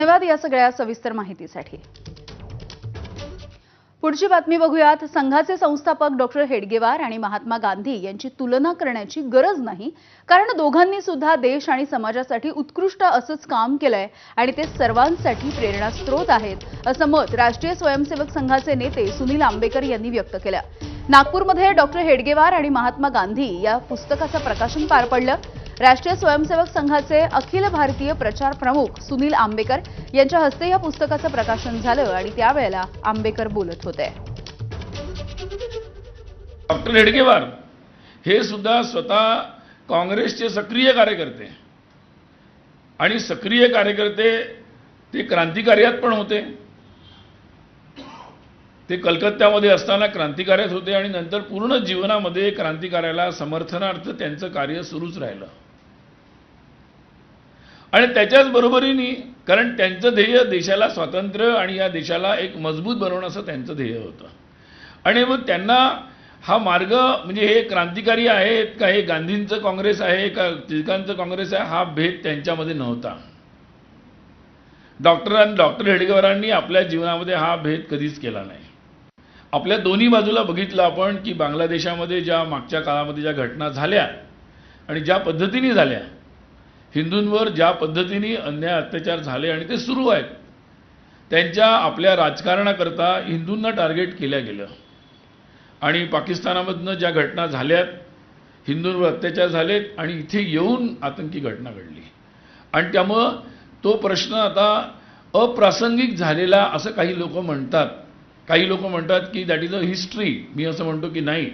धन्यवाद या सगळ्या सविस्तर माहितीसाठी। पुढची बातमी बघूयात। संघाचे संस्थापक डॉक्टर हेडगेवार आणि महात्मा गांधी यांची तुलना करण्याची गरज नाही, कारण दोघांनी सुद्धा देश आणि समाजासाठी उत्कृष्ट असंच काम केलंय आणि ते सर्वांसाठी प्रेरणास्त्रोत आहेत, असं मत राष्ट्रीय स्वयंसेवक संघाचे नेते सुनील आंबेकर यांनी व्यक्त केलं। नागपूरमध्ये डॉक्टर हेडगेवार आणि महात्मा गांधी या पुस्तकाचं प्रकाशन पार पडलं। राष्ट्रीय स्वयंसेवक संघाचे अखिल भारतीय प्रचार प्रमुख सुनील आंबेकर यांच्या हस्ते या पुस्तकाचं प्रकाशन झालं आणि त्यावेळेला आंबेकर बोलत होते। डॉक्टर हेडगेवार हे सुद्धा स्वतः काँग्रेसचे सक्रिय कार्यकर्ते आणि सक्रिय कार्यकर्ते ते क्रांतिकार्यात पण होते। ते कलकत्त्यामध्ये असताना क्रांतिकार्यात होते आणि नंतर पूर्ण जीवनामध्ये क्रांतिकार्याला समर्थनार्थ त्यांचं कार्य सुरूच राहिलं। आणि त्याच्याच बरोबरीने कारण त्यांचं ध्येय देशाला स्वातंत्र्य आणि या देशाला एक मजबूत बनवण्याचं त्यांचं ध्येय होतं। आणि मग त्यांना हा मार्ग म्हणजे हे क्रांतिकारी आहेत का हे गांधींचं काँग्रेस आहे का टिळकांचं काँग्रेस आहे हा भेद त्यांच्यामध्ये नव्हता। डॉक्टर हेडगेवारांनी आपल्या जीवनामध्ये हा भेद कधीच केला नाही। आपल्या दोन्ही बाजूला बघितलं आपण की बांगलादेशामध्ये ज्या मागच्या काळामध्ये ज्या घटना झाल्या आणि ज्या पद्धतीने झाल्या, हिंदूंवर ज्या पद्धतीने अन्याय अत्याचार झाले आणि ते सुरू आहेत, त्यांच्या आपल्या राजकारणाकरता हिंदूंना टार्गेट केल्या गेलं। आणि पाकिस्तानामधनं ज्या घटना झाल्यात, हिंदूंवर अत्याचार झालेत आणि इथे येऊन आतंकी घटना घडली आणि त्यामुळं तो प्रश्न आता अप्रासंगिक झालेला असं काही लोक म्हणतात। काही लोक म्हणतात की दॅट इज अ हिस्ट्री। मी असं म्हणतो की नाही,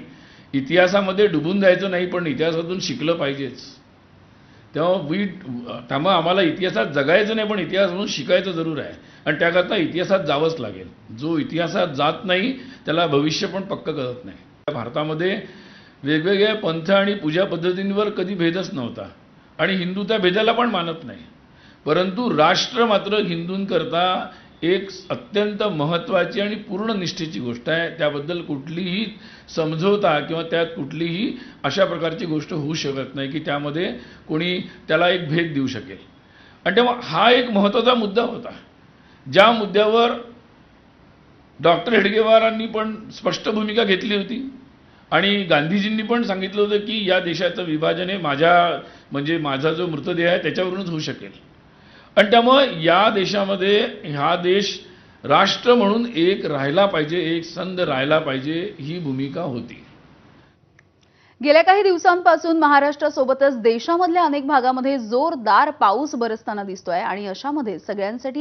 इतिहासामध्ये डुबून जायचं नाही, पण इतिहासातून शिकलं पाहिजेच। त्यामुळे आम्हाला इतिहासात जगायचं नाही, पण इतिहासातून शिकायचं जरूर आहे आणि त्याकरता इतिहासात जावंच लागेल। जो इतिहासात जात नाही त्याला भविष्य पण पक्क करत नाही। भारतामध्ये वेगवेगळ्या पंथ आणि पूजा पद्धतींवर कधी भेदच नव्हता आणि हिंदू त्या भेदाला पण मानत नाही, परंतु राष्ट्र मात्र हिंदूंकरता एक अत्यंत महत्त्वाची आणि पूर्ण निष्ठेची गोष्ट आहे। त्याबद्दल कुठलीही समझोता किंवा त्यात कुठलीही अशा प्रकारची गोष्ट होऊ शकत नाही की त्यामध्ये कोणी त्याला एक भेद देऊ शकेल। आणि तेव्हा हा एक महत्त्वाचा मुद्दा होता, ज्या मुद्द्यावर डॉक्टर हेडगेवारांनी पण स्पष्ट भूमिका घेतली होती आणि गांधीजींनी पण सांगितलं होतं की या देशाचं विभाजन हे माझा जो मृतदेह आहे त्याच्यावरूनच होऊ शकेल। आणि त्यामुळे या देशामध्ये हा देश राष्ट्र म्हणून एक राहिला पाहिजे, एक संध राहिला पाहिजे, ही भूमिका होती। गेल्या काही दिवसांपासून महाराष्ट्रासोबतच देशामधल्या अनेक भागामध्ये जोरदार पाऊस बरसताना दिसतोय आणि अशामध्ये सगळ्यांसाठी